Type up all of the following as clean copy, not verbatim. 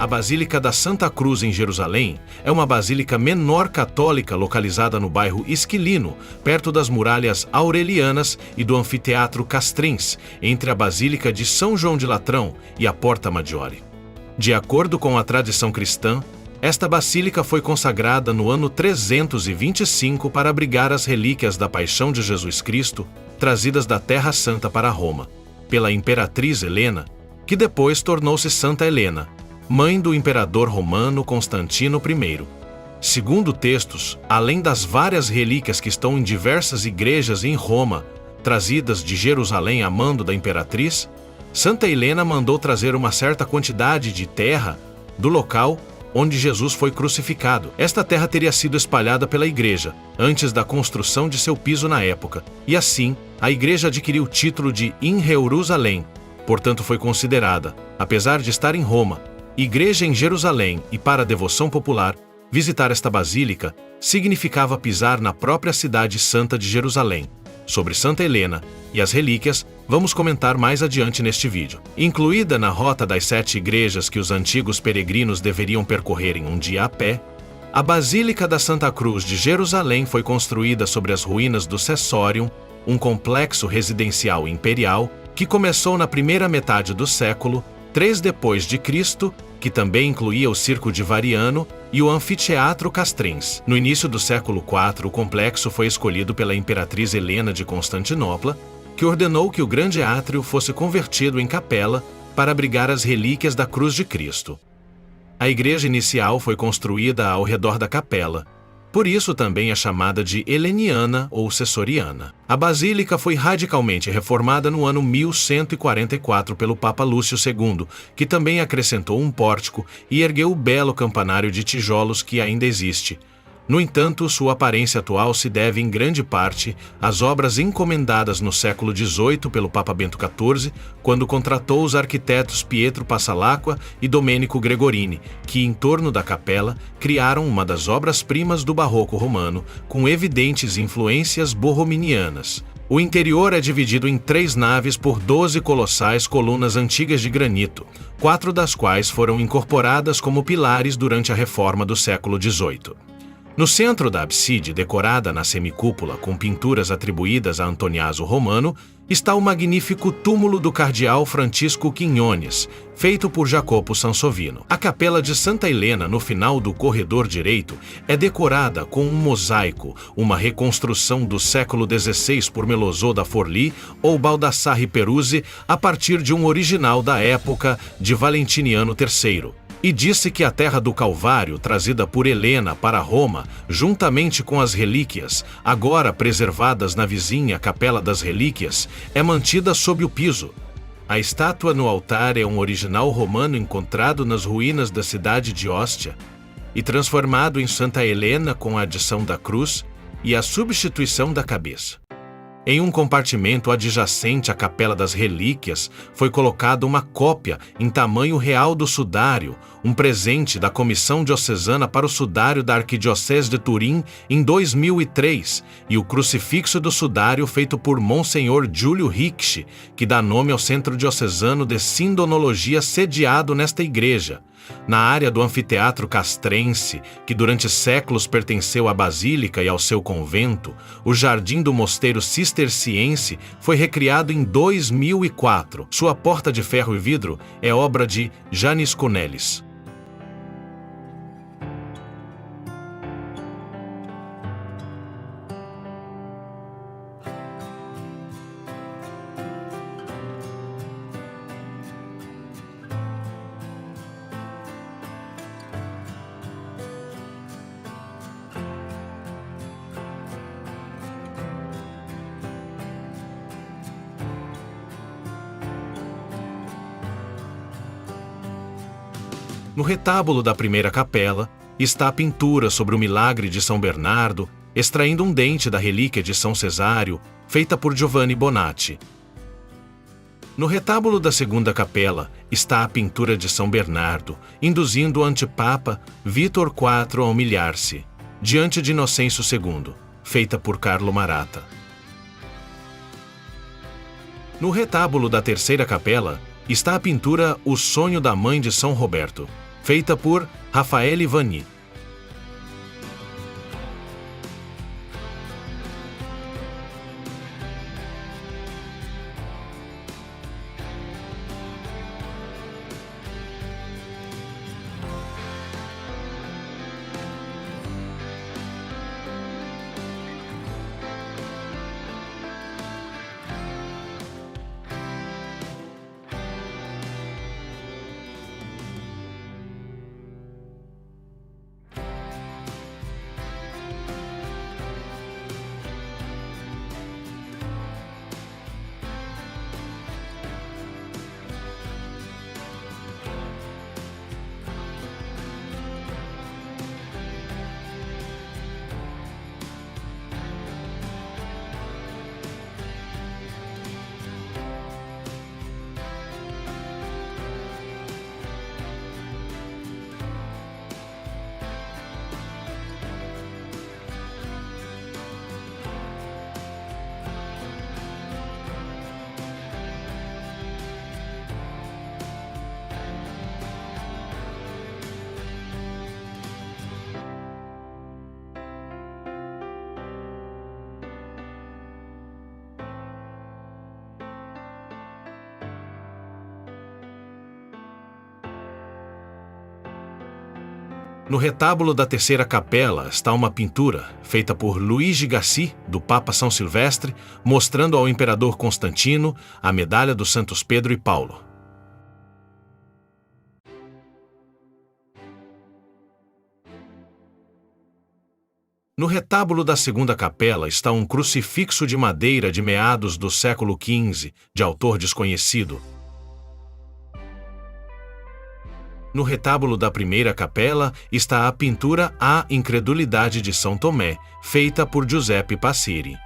A Basílica da Santa Cruz em Jerusalém é uma basílica menor católica localizada no bairro Esquilino, perto das muralhas aurelianas e do anfiteatro Castrense, entre a Basílica de São João de Latrão e a Porta Maggiore. De acordo com a tradição cristã, esta basílica foi consagrada no ano 325 para abrigar as relíquias da paixão de Jesus Cristo, trazidas da Terra Santa para Roma, pela imperatriz Helena, que depois tornou-se Santa Helena, mãe do imperador romano Constantino I. Segundo textos, além das várias relíquias que estão em diversas igrejas em Roma, trazidas de Jerusalém a mando da imperatriz, Santa Helena mandou trazer uma certa quantidade de terra do local onde Jesus foi crucificado. Esta terra teria sido espalhada pela igreja, antes da construção de seu piso na época, e assim, a igreja adquiriu o título de In Jerusalém, portanto foi considerada, apesar de estar em Roma, igreja em Jerusalém, e para a devoção popular, visitar esta basílica significava pisar na própria cidade santa de Jerusalém. Sobre Santa Helena e as relíquias, vamos comentar mais adiante neste vídeo. Incluída na rota das 7 igrejas que os antigos peregrinos deveriam percorrer em um dia a pé, a Basílica da Santa Cruz de Jerusalém foi construída sobre as ruínas do Sessorium, um complexo residencial imperial que começou na primeira metade do século 3 depois de Cristo, que também incluía o Circo de Variano e o Anfiteatro Castrense. No início do século IV, o complexo foi escolhido pela imperatriz Helena de Constantinopla, que ordenou que o grande átrio fosse convertido em capela para abrigar as relíquias da Cruz de Cristo. A igreja inicial foi construída ao redor da capela, por isso também é chamada de heleniana ou sessoriana. A basílica foi radicalmente reformada no ano 1144 pelo Papa Lúcio II, que também acrescentou um pórtico e ergueu o belo campanário de tijolos que ainda existe. No entanto, sua aparência atual se deve em grande parte às obras encomendadas no século XVIII pelo Papa Bento XIV, quando contratou os arquitetos Pietro Passalacqua e Domenico Gregorini, que, em torno da capela, criaram uma das obras-primas do barroco romano, com evidentes influências borrominianas. O interior é dividido em 3 naves por 12 colossais colunas antigas de granito, 4 das quais foram incorporadas como pilares durante a reforma do século XVIII. No centro da abside, decorada na semicúpula com pinturas atribuídas a Antoniaso Romano, está o magnífico túmulo do cardeal Francisco Quinones, feito por Jacopo Sansovino. A capela de Santa Helena, no final do corredor direito, é decorada com um mosaico, uma reconstrução do século XVI por Melozzo da Forlì ou Baldassarre Peruzzi, a partir de um original da época de Valentiniano III. E disse que a terra do Calvário, trazida por Helena para Roma, juntamente com as relíquias, agora preservadas na vizinha Capela das Relíquias, é mantida sob o piso. A estátua no altar é um original romano encontrado nas ruínas da cidade de Ostia e transformado em Santa Helena com a adição da cruz e a substituição da cabeça. Em um compartimento adjacente à Capela das Relíquias, foi colocada uma cópia em tamanho real do sudário, um presente da Comissão Diocesana para o Sudário da Arquidiocese de Turim em 2003, e o crucifixo do sudário feito por Monsenhor Giulio Ricci, que dá nome ao Centro Diocesano de Sindonologia sediado nesta igreja. Na área do anfiteatro castrense, que durante séculos pertenceu à basílica e ao seu convento, o jardim do mosteiro cisterciense foi recriado em 2004. Sua porta de ferro e vidro é obra de Janis Cornelis. No retábulo da primeira capela, está a pintura sobre o milagre de São Bernardo, extraindo um dente da relíquia de São Cesário, feita por Giovanni Bonatti. No retábulo da segunda capela, está a pintura de São Bernardo, induzindo o antipapa Vítor IV a humilhar-se, diante de Inocêncio II, feita por Carlo Maratta. No retábulo da terceira capela, está a pintura O Sonho da Mãe de São Roberto, feita por Rafael Vani. No retábulo da terceira capela está uma pintura, feita por Luigi Gassi, do Papa São Silvestre, mostrando ao imperador Constantino a medalha dos Santos Pedro e Paulo. No retábulo da segunda capela está um crucifixo de madeira de meados do século XV, de autor desconhecido. No retábulo da primeira capela está a pintura A Incredulidade de São Tomé, feita por Giuseppe Passeri.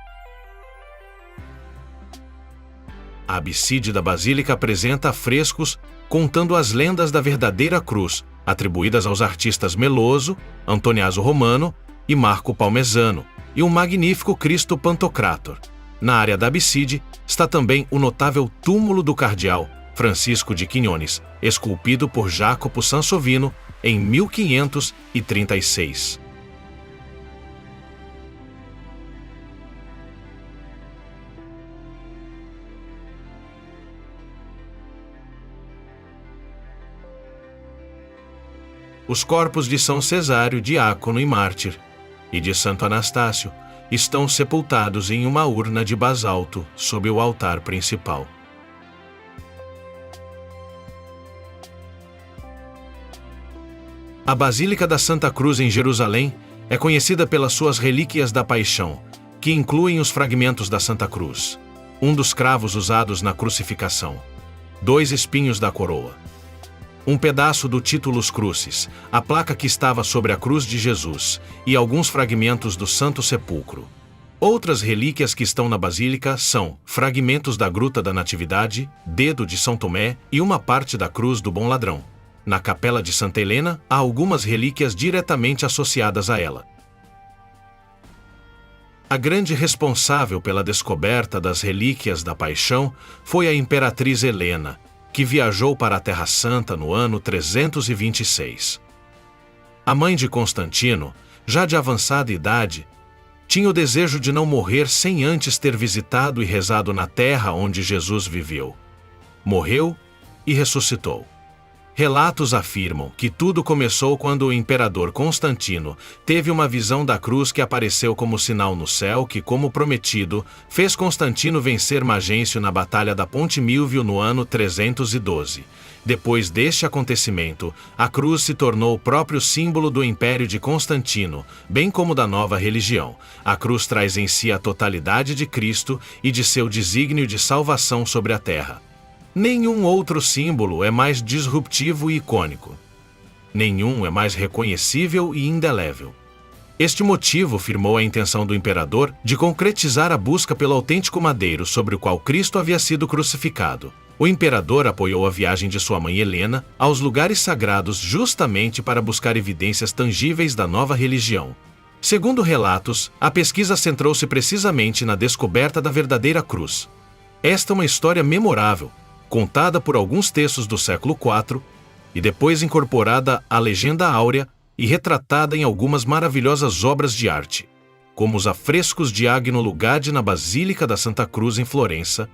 A abside da basílica apresenta frescos contando as lendas da verdadeira cruz, atribuídas aos artistas Meloso, Antoniaso Romano e Marco Palmesano, e um magnífico Cristo Pantocrator. Na área da abside está também o notável túmulo do cardeal Francisco de Quinones, esculpido por Jacopo Sansovino em 1536. Os corpos de São Cesário, diácono e mártir, e de Santo Anastácio estão sepultados em uma urna de basalto sob o altar principal. A Basílica da Santa Cruz em Jerusalém é conhecida pelas suas relíquias da Paixão, que incluem os fragmentos da Santa Cruz, um dos cravos usados na crucificação, 2 espinhos da coroa, um pedaço do Titulus Crucis, a placa que estava sobre a cruz de Jesus, e alguns fragmentos do Santo Sepulcro. Outras relíquias que estão na Basílica são fragmentos da Gruta da Natividade, dedo de São Tomé e uma parte da Cruz do Bom Ladrão. Na Capela de Santa Helena, há algumas relíquias diretamente associadas a ela. A grande responsável pela descoberta das relíquias da Paixão foi a Imperatriz Helena, que viajou para a Terra Santa no ano 326. A mãe de Constantino, já de avançada idade, tinha o desejo de não morrer sem antes ter visitado e rezado na terra onde Jesus viveu. Morreu e ressuscitou. Relatos afirmam que tudo começou quando o imperador Constantino teve uma visão da cruz que apareceu como sinal no céu que, como prometido, fez Constantino vencer Magêncio na Batalha da Ponte Milvio no ano 312. Depois deste acontecimento, a cruz se tornou o próprio símbolo do Império de Constantino, bem como da nova religião. A cruz traz em si a totalidade de Cristo e de seu desígnio de salvação sobre a terra. Nenhum outro símbolo é mais disruptivo e icônico. Nenhum é mais reconhecível e indelével. Este motivo firmou a intenção do imperador de concretizar a busca pelo autêntico madeiro sobre o qual Cristo havia sido crucificado. O imperador apoiou a viagem de sua mãe Helena aos lugares sagrados justamente para buscar evidências tangíveis da nova religião. Segundo relatos, a pesquisa centrou-se precisamente na descoberta da verdadeira cruz. Esta é uma história memorável, contada por alguns textos do século IV, e depois incorporada à legenda áurea e retratada em algumas maravilhosas obras de arte, como os afrescos de Agnolo Lugadi na Basílica da Santa Cruz em Florença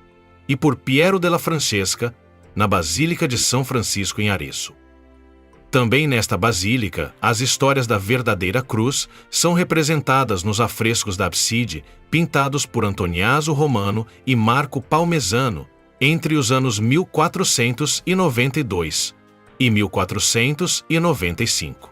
e por Piero della Francesca na Basílica de São Francisco em Arezzo. Também nesta basílica, as histórias da verdadeira cruz são representadas nos afrescos da abside, pintados por Antoniaso Romano e Marco Palmesano, entre os anos 1492 e 1495.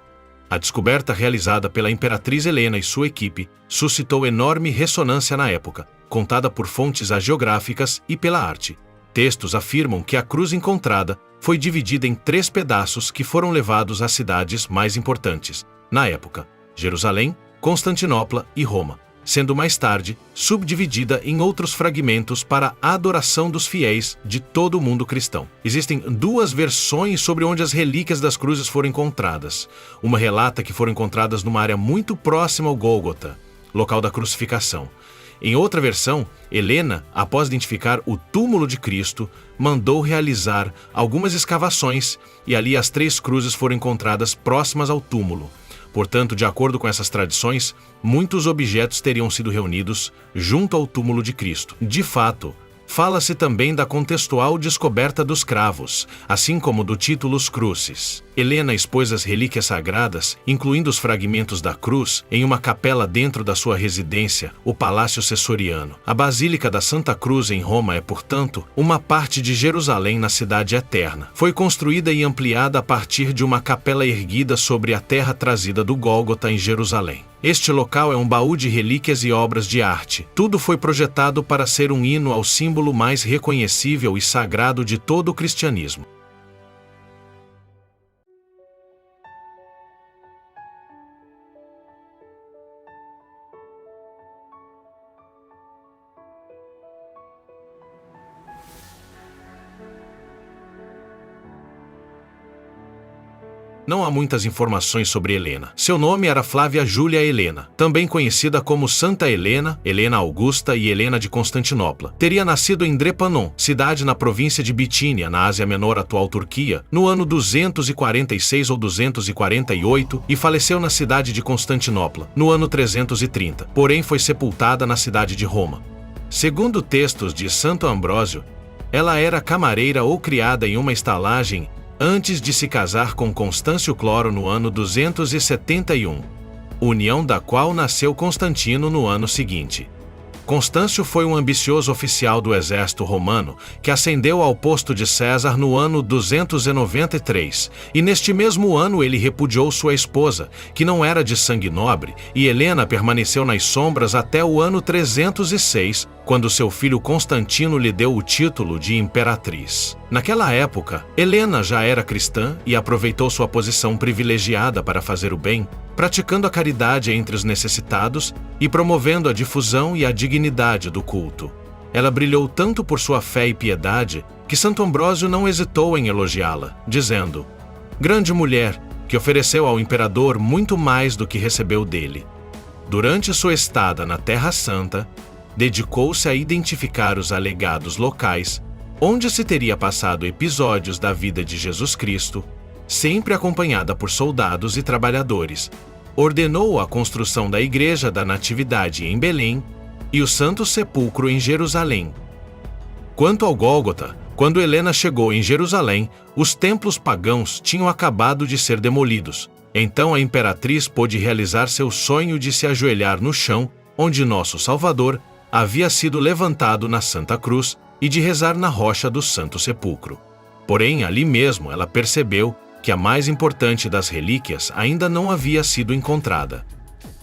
A descoberta realizada pela imperatriz Helena e sua equipe suscitou enorme ressonância na época, contada por fontes hagiográficas e pela arte. Textos afirmam que a cruz encontrada foi dividida em 3 pedaços que foram levados às cidades mais importantes, na época, Jerusalém, Constantinopla e Roma, sendo mais tarde subdividida em outros fragmentos para a adoração dos fiéis de todo o mundo cristão. Existem 2 versões sobre onde as relíquias das cruzes foram encontradas. Uma relata que foram encontradas numa área muito próxima ao Gólgota, local da crucificação. Em outra versão, Helena, após identificar o túmulo de Cristo, mandou realizar algumas escavações e ali as 3 cruzes foram encontradas próximas ao túmulo. Portanto, de acordo com essas tradições, muitos objetos teriam sido reunidos junto ao túmulo de Cristo. De fato, fala-se também da contextual descoberta dos cravos, assim como do Titulus Crucis. Helena expôs as relíquias sagradas, incluindo os fragmentos da cruz, em uma capela dentro da sua residência, o Palácio Cessoriano. A Basílica da Santa Cruz em Roma é, portanto, uma parte de Jerusalém na Cidade Eterna. Foi construída e ampliada a partir de uma capela erguida sobre a terra trazida do Gólgota em Jerusalém. Este local é um baú de relíquias e obras de arte. Tudo foi projetado para ser um hino ao símbolo mais reconhecível e sagrado de todo o cristianismo. Não há muitas informações sobre Helena. Seu nome era Flávia Júlia Helena, também conhecida como Santa Helena, Helena Augusta e Helena de Constantinopla. Teria nascido em Drepanon, cidade na província de Bitínia, na Ásia Menor, atual Turquia, no ano 246 ou 248 e faleceu na cidade de Constantinopla, no ano 330. Porém, foi sepultada na cidade de Roma. Segundo textos de Santo Ambrósio, ela era camareira ou criada em uma estalagem antes de se casar com Constâncio Cloro no ano 271, união da qual nasceu Constantino no ano seguinte. Constâncio foi um ambicioso oficial do exército romano que ascendeu ao posto de César no ano 293, e neste mesmo ano ele repudiou sua esposa, que não era de sangue nobre, e Helena permaneceu nas sombras até o ano 306, quando seu filho Constantino lhe deu o título de imperatriz. Naquela época, Helena já era cristã e aproveitou sua posição privilegiada para fazer o bem, praticando a caridade entre os necessitados e promovendo a difusão e a dignidade do culto. Ela brilhou tanto por sua fé e piedade que Santo Ambrósio não hesitou em elogiá-la, dizendo: "Grande mulher, que ofereceu ao imperador muito mais do que recebeu dele. Durante sua estada na Terra Santa, dedicou-se a identificar os alegados locais onde se teria passado episódios da vida de Jesus Cristo, sempre acompanhada por soldados e trabalhadores. Ordenou a construção da Igreja da Natividade em Belém e o Santo Sepulcro em Jerusalém. Quanto ao Gólgota, quando Helena chegou em Jerusalém, os templos pagãos tinham acabado de ser demolidos. Então a imperatriz pôde realizar seu sonho de se ajoelhar no chão, onde nosso Salvador havia sido levantado na Santa Cruz, e de rezar na rocha do Santo Sepulcro. Porém, ali mesmo ela percebeu que a mais importante das relíquias ainda não havia sido encontrada.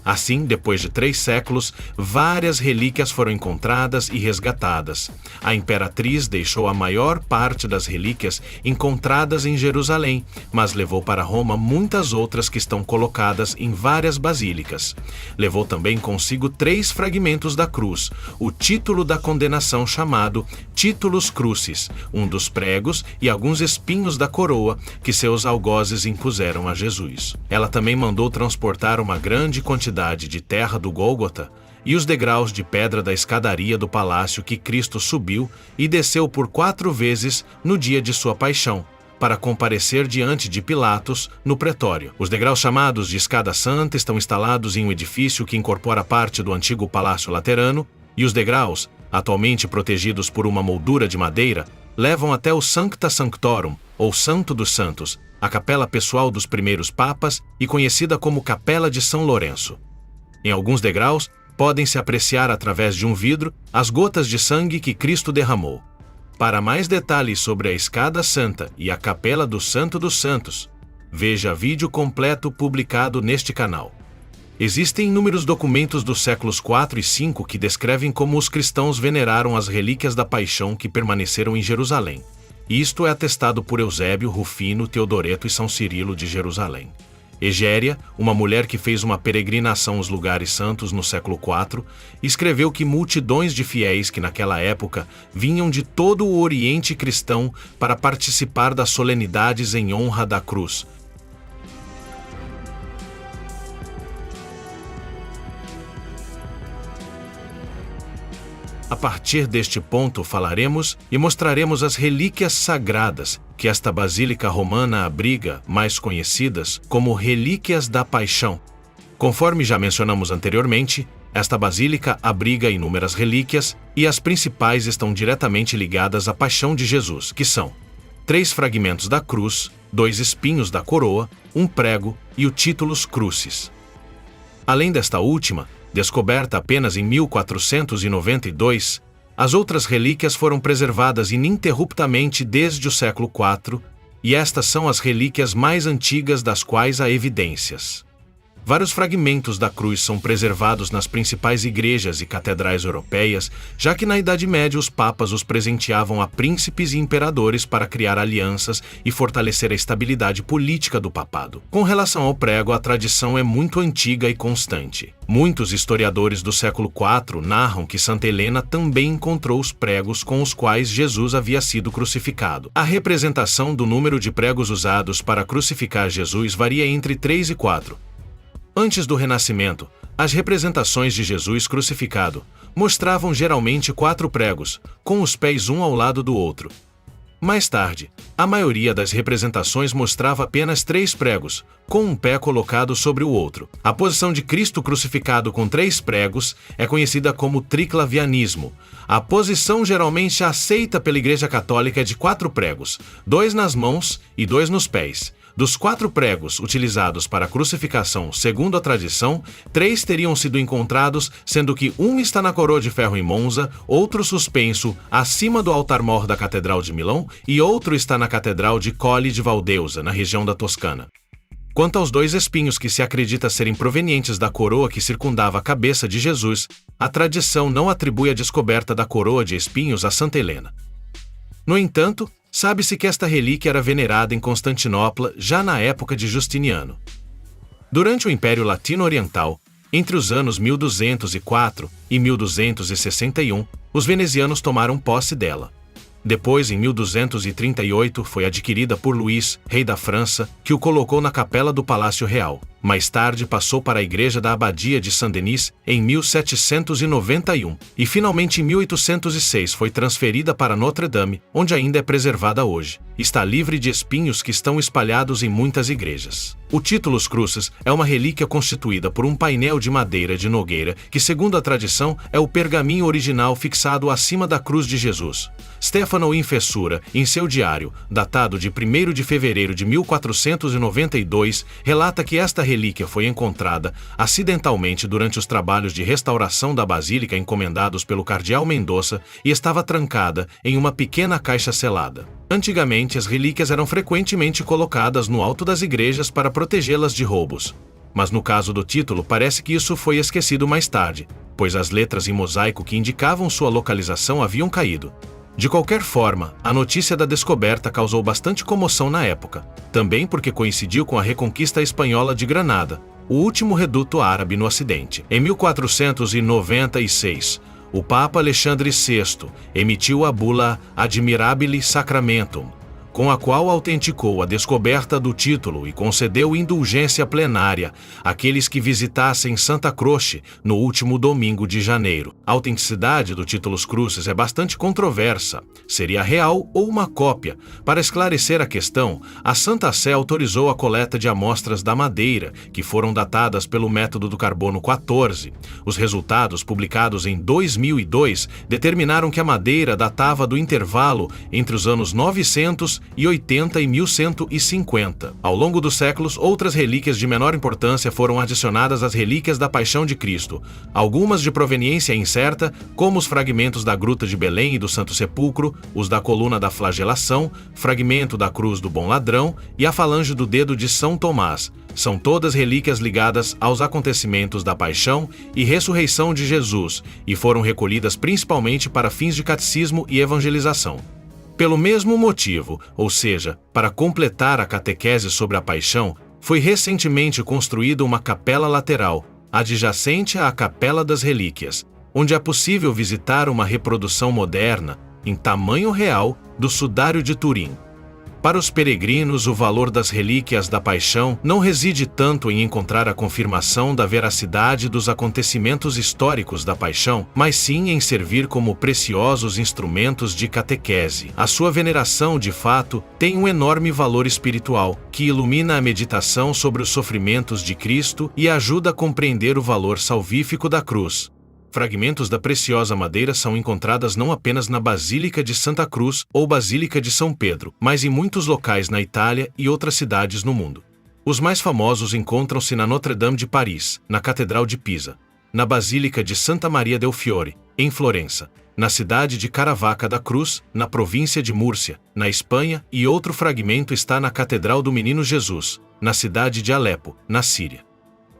Assim, depois de 3 séculos, várias relíquias foram encontradas e resgatadas. A imperatriz deixou a maior parte das relíquias encontradas em Jerusalém, mas levou para Roma muitas outras que estão colocadas em várias basílicas. Levou também consigo 3 fragmentos da cruz, o título da condenação chamado Titulus Crucis, um dos pregos e alguns espinhos da coroa que seus algozes impuseram a Jesus. Ela também mandou transportar uma grande quantidade de terra do Gólgota e os degraus de pedra da escadaria do palácio que Cristo subiu e desceu por 4 vezes no dia de sua paixão, para comparecer diante de Pilatos, no pretório. Os degraus chamados de Escada Santa estão instalados em um edifício que incorpora parte do antigo Palácio Laterano, e os degraus, atualmente protegidos por uma moldura de madeira, levam até o Sancta Sanctorum, ou Santo dos Santos, a capela pessoal dos primeiros papas e conhecida como Capela de São Lourenço. Em alguns degraus, podem-se apreciar através de um vidro as gotas de sangue que Cristo derramou. Para mais detalhes sobre a Escada Santa e a Capela do Santo dos Santos, veja vídeo completo publicado neste canal. Existem inúmeros documentos dos séculos IV e V que descrevem como os cristãos veneraram as relíquias da paixão que permaneceram em Jerusalém. Isto é atestado por Eusébio, Rufino, Teodoreto e São Cirilo de Jerusalém. Egéria, uma mulher que fez uma peregrinação aos lugares santos no século IV, escreveu que multidões de fiéis que naquela época vinham de todo o Oriente cristão para participar das solenidades em honra da cruz. A partir deste ponto falaremos e mostraremos as relíquias sagradas que esta basílica romana abriga, mais conhecidas como Relíquias da Paixão. Conforme já mencionamos anteriormente, esta basílica abriga inúmeras relíquias e as principais estão diretamente ligadas à paixão de Jesus, que são 3 fragmentos da cruz, 2 espinhos da coroa, um prego e o Titulus Crucis. Além desta última, descoberta apenas em 1492, as outras relíquias foram preservadas ininterruptamente desde o século IV, e estas são as relíquias mais antigas das quais há evidências. Vários fragmentos da cruz são preservados nas principais igrejas e catedrais europeias, já que na Idade Média os papas os presenteavam a príncipes e imperadores para criar alianças e fortalecer a estabilidade política do papado. Com relação ao prego, a tradição é muito antiga e constante. Muitos historiadores do século IV narram que Santa Helena também encontrou os pregos com os quais Jesus havia sido crucificado. A representação do número de pregos usados para crucificar Jesus varia entre 3 e 4. Antes do Renascimento, as representações de Jesus crucificado mostravam geralmente 4 pregos, com os pés um ao lado do outro. Mais tarde, a maioria das representações mostrava apenas 3 pregos, com um pé colocado sobre o outro. A posição de Cristo crucificado com 3 pregos é conhecida como triclavianismo. A posição geralmente aceita pela Igreja Católica é de 4 pregos, 2 nas mãos e 2 nos pés. Dos 4 pregos utilizados para a crucificação, segundo a tradição, 3 teriam sido encontrados, sendo que um está na coroa de ferro em Monza, outro suspenso acima do altar-mor da Catedral de Milão e outro está na Catedral de Colle de Valdeusa, na região da Toscana. Quanto aos 2 espinhos que se acredita serem provenientes da coroa que circundava a cabeça de Jesus, a tradição não atribui a descoberta da coroa de espinhos a Santa Helena. No entanto, sabe-se que esta relíquia era venerada em Constantinopla já na época de Justiniano. Durante o Império Latino-Oriental, entre os anos 1204 e 1261, os venezianos tomaram posse dela. Depois, em 1238, foi adquirida por Luís, rei da França, que o colocou na capela do Palácio Real. Mais tarde passou para a igreja da Abadia de Saint-Denis em 1791 e finalmente em 1806 foi transferida para Notre-Dame, onde ainda é preservada hoje. Está livre de espinhos que estão espalhados em muitas igrejas. O Titulus Crucis é uma relíquia constituída por um painel de madeira de nogueira que, segundo a tradição, é o pergaminho original fixado acima da cruz de Jesus. Stefano Infessura, em seu diário, datado de 1º de fevereiro de 1492, relata que esta relíquia foi encontrada acidentalmente durante os trabalhos de restauração da basílica encomendados pelo cardeal Mendonça e estava trancada em uma pequena caixa selada. Antigamente, as relíquias eram frequentemente colocadas no alto das igrejas para protegê-las de roubos. Mas no caso do título, parece que isso foi esquecido mais tarde, pois as letras em mosaico que indicavam sua localização haviam caído. De qualquer forma, a notícia da descoberta causou bastante comoção na época, também porque coincidiu com a reconquista espanhola de Granada, o último reduto árabe no Ocidente. Em 1496, o Papa Alexandre VI emitiu a bula Admirabili Sacramentum, com a qual autenticou a descoberta do título e concedeu indulgência plenária àqueles que visitassem Santa Croce no último domingo de janeiro. A autenticidade do Títulos Crucis é bastante controversa. Seria real ou uma cópia? Para esclarecer a questão, a Santa Sé autorizou a coleta de amostras da madeira, que foram datadas pelo método do carbono 14. Os resultados, publicados em 2002, determinaram que a madeira datava do intervalo entre os anos 980 e 1150. Ao longo dos séculos, outras relíquias de menor importância foram adicionadas às relíquias da Paixão de Cristo, algumas de proveniência incerta, como os fragmentos da Gruta de Belém e do Santo Sepulcro, os da Coluna da Flagelação, fragmento da Cruz do Bom Ladrão e a falange do dedo de São Tomás. São todas relíquias ligadas aos acontecimentos da Paixão e Ressurreição de Jesus e foram recolhidas principalmente para fins de catecismo e evangelização. Pelo mesmo motivo, ou seja, para completar a catequese sobre a Paixão, foi recentemente construída uma capela lateral, adjacente à Capela das Relíquias, onde é possível visitar uma reprodução moderna, em tamanho real, do Sudário de Turim. Para os peregrinos, o valor das relíquias da Paixão não reside tanto em encontrar a confirmação da veracidade dos acontecimentos históricos da Paixão, mas sim em servir como preciosos instrumentos de catequese. A sua veneração, de fato, tem um enorme valor espiritual, que ilumina a meditação sobre os sofrimentos de Cristo e ajuda a compreender o valor salvífico da cruz. Fragmentos da preciosa madeira são encontradas não apenas na Basílica de Santa Cruz ou Basílica de São Pedro, mas em muitos locais na Itália e outras cidades no mundo. Os mais famosos encontram-se na Notre-Dame de Paris, na Catedral de Pisa, na Basílica de Santa Maria del Fiore, em Florença, na cidade de Caravaca da Cruz, na província de Múrcia, na Espanha, e outro fragmento está na Catedral do Menino Jesus, na cidade de Alepo, na Síria.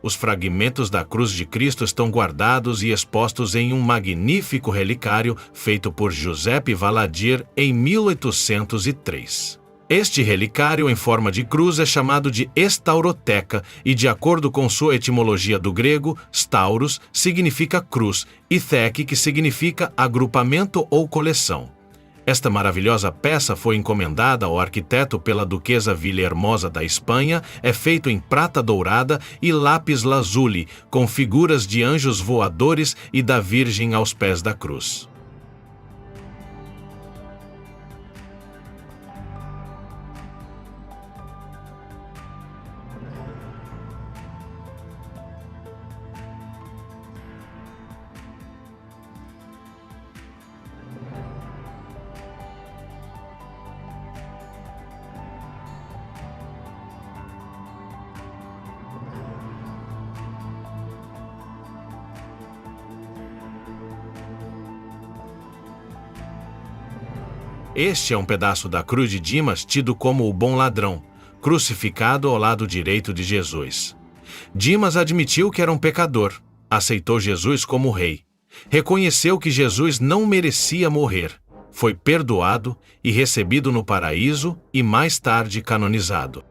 Os fragmentos da cruz de Cristo estão guardados e expostos em um magnífico relicário feito por Giuseppe Valadier em 1803. Este relicário em forma de cruz é chamado de estauroteca e, de acordo com sua etimologia do grego, stauros significa cruz e thek, que significa agrupamento ou coleção. Esta maravilhosa peça foi encomendada ao arquiteto pela duquesa Villahermosa da Espanha, é feito em prata dourada e lápis lazuli, com figuras de anjos voadores e da Virgem aos pés da cruz. Este é um pedaço da cruz de Dimas tido como o bom ladrão, crucificado ao lado direito de Jesus. Dimas admitiu que era um pecador, aceitou Jesus como rei, reconheceu que Jesus não merecia morrer, foi perdoado e recebido no paraíso e mais tarde canonizado.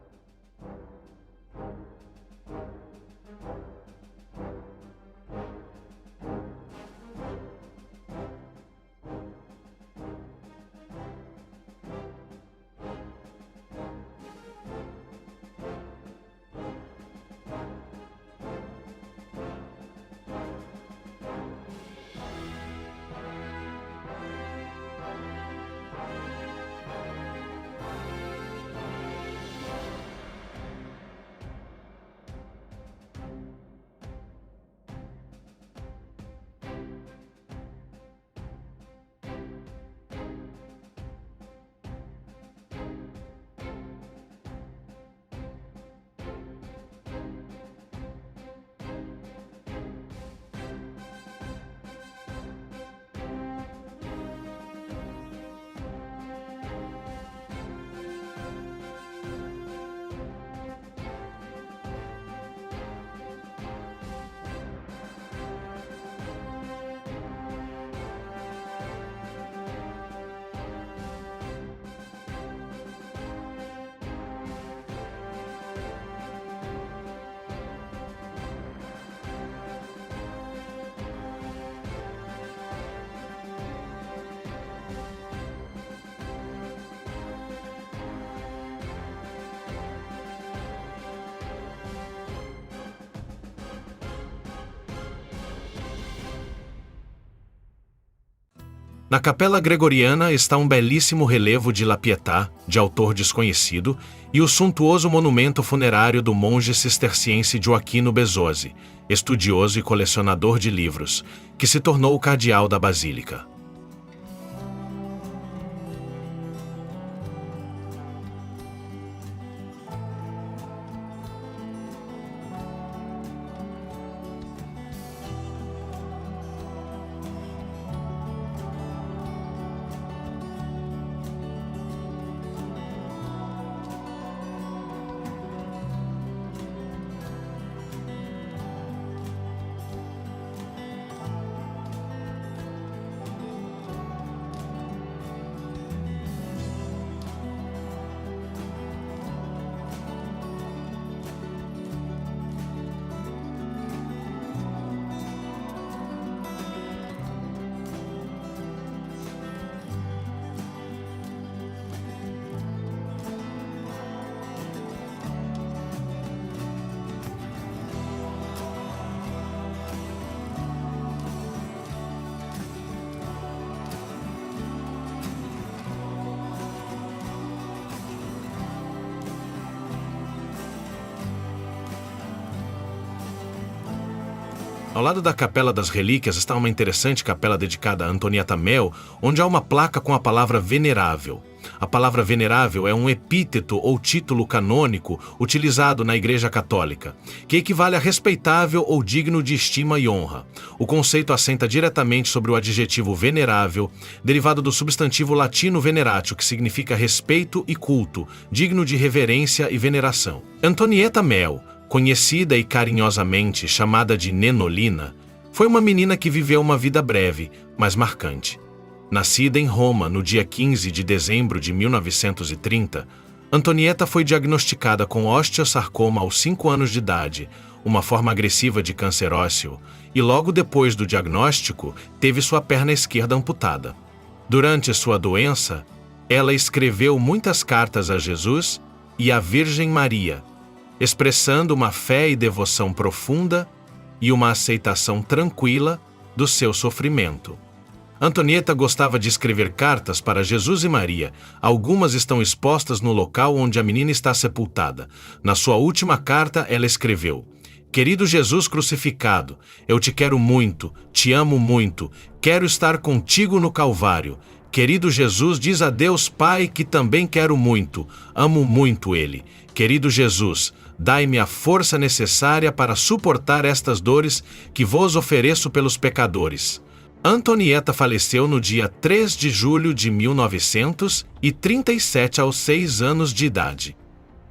Na Capela Gregoriana está um belíssimo relevo de La Pietà, de autor desconhecido, e o suntuoso monumento funerário do monge cisterciense Gioacchino Bezzosi, estudioso e colecionador de livros, que se tornou o cardeal da Basílica. Ao lado da Capela das Relíquias está uma interessante capela dedicada a Antonieta Mel, onde há uma placa com a palavra venerável. A palavra venerável é um epíteto ou título canônico utilizado na Igreja Católica, que equivale a respeitável ou digno de estima e honra. O conceito assenta diretamente sobre o adjetivo venerável, derivado do substantivo latino veneratio, que significa respeito e culto, digno de reverência e veneração. Antonieta Mel, conhecida e carinhosamente chamada de Nenolina, foi uma menina que viveu uma vida breve, mas marcante. Nascida em Roma no dia 15 de dezembro de 1930, Antonieta foi diagnosticada com osteosarcoma aos 5 anos de idade, uma forma agressiva de câncer ósseo, e logo depois do diagnóstico, teve sua perna esquerda amputada. Durante sua doença, ela escreveu muitas cartas a Jesus e à Virgem Maria, expressando uma fé e devoção profunda e uma aceitação tranquila do seu sofrimento. Antonieta gostava de escrever cartas para Jesus e Maria. Algumas estão expostas no local onde a menina está sepultada. Na sua última carta, ela escreveu: "Querido Jesus crucificado, eu te quero muito, te amo muito, quero estar contigo no Calvário. Querido Jesus, diz a Deus Pai que também quero muito, amo muito Ele. Querido Jesus, dai-me a força necessária para suportar estas dores que vos ofereço pelos pecadores." Antonieta faleceu no dia 3 de julho de 1937 aos 6 anos de idade.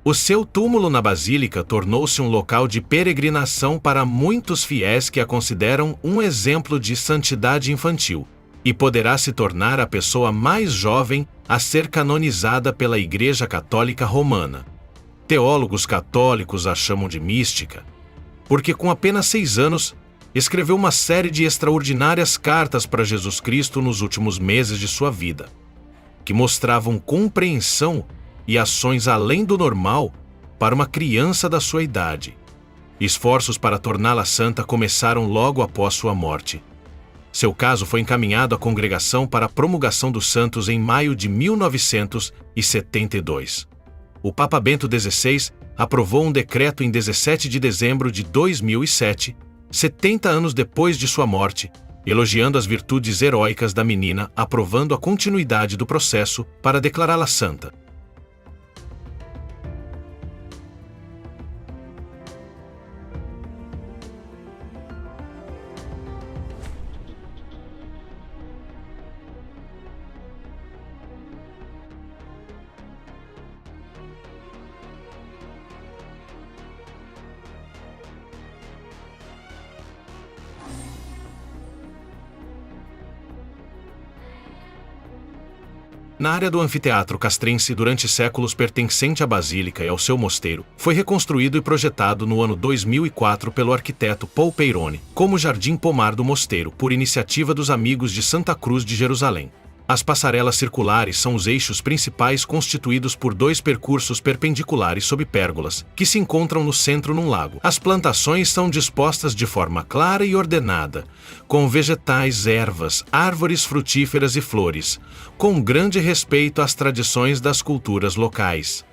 O seu túmulo na Basílica tornou-se um local de peregrinação para muitos fiéis que a consideram um exemplo de santidade infantil, e poderá se tornar a pessoa mais jovem a ser canonizada pela Igreja Católica Romana. Teólogos católicos a chamam de mística, porque com apenas 6 anos, escreveu uma série de extraordinárias cartas para Jesus Cristo nos últimos meses de sua vida, que mostravam compreensão e ações além do normal para uma criança da sua idade. Esforços para torná-la santa começaram logo após sua morte. Seu caso foi encaminhado à Congregação para a Promulgação dos Santos em maio de 1972. O Papa Bento XVI aprovou um decreto em 17 de dezembro de 2007, 70 anos depois de sua morte, elogiando as virtudes heróicas da menina, aprovando a continuidade do processo para declará-la santa. Na área do anfiteatro castrense, durante séculos pertencente à Basílica e ao seu mosteiro, foi reconstruído e projetado no ano 2004 pelo arquiteto Paul Peirone, como jardim pomar do mosteiro, por iniciativa dos Amigos de Santa Cruz de Jerusalém. As passarelas circulares são os eixos principais constituídos por dois percursos perpendiculares sob pérgolas, que se encontram no centro num lago. As plantações são dispostas de forma clara e ordenada, com vegetais, ervas, árvores frutíferas e flores, com grande respeito às tradições das culturas locais.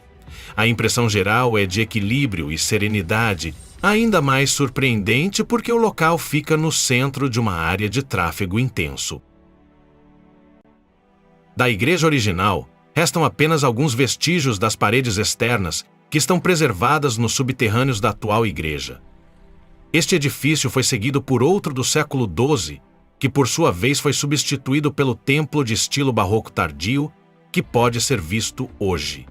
A impressão geral é de equilíbrio e serenidade, ainda mais surpreendente porque o local fica no centro de uma área de tráfego intenso. Da igreja original, restam apenas alguns vestígios das paredes externas que estão preservadas nos subterrâneos da atual igreja. Este edifício foi seguido por outro do século XII, que por sua vez foi substituído pelo templo de estilo barroco tardio, que pode ser visto hoje.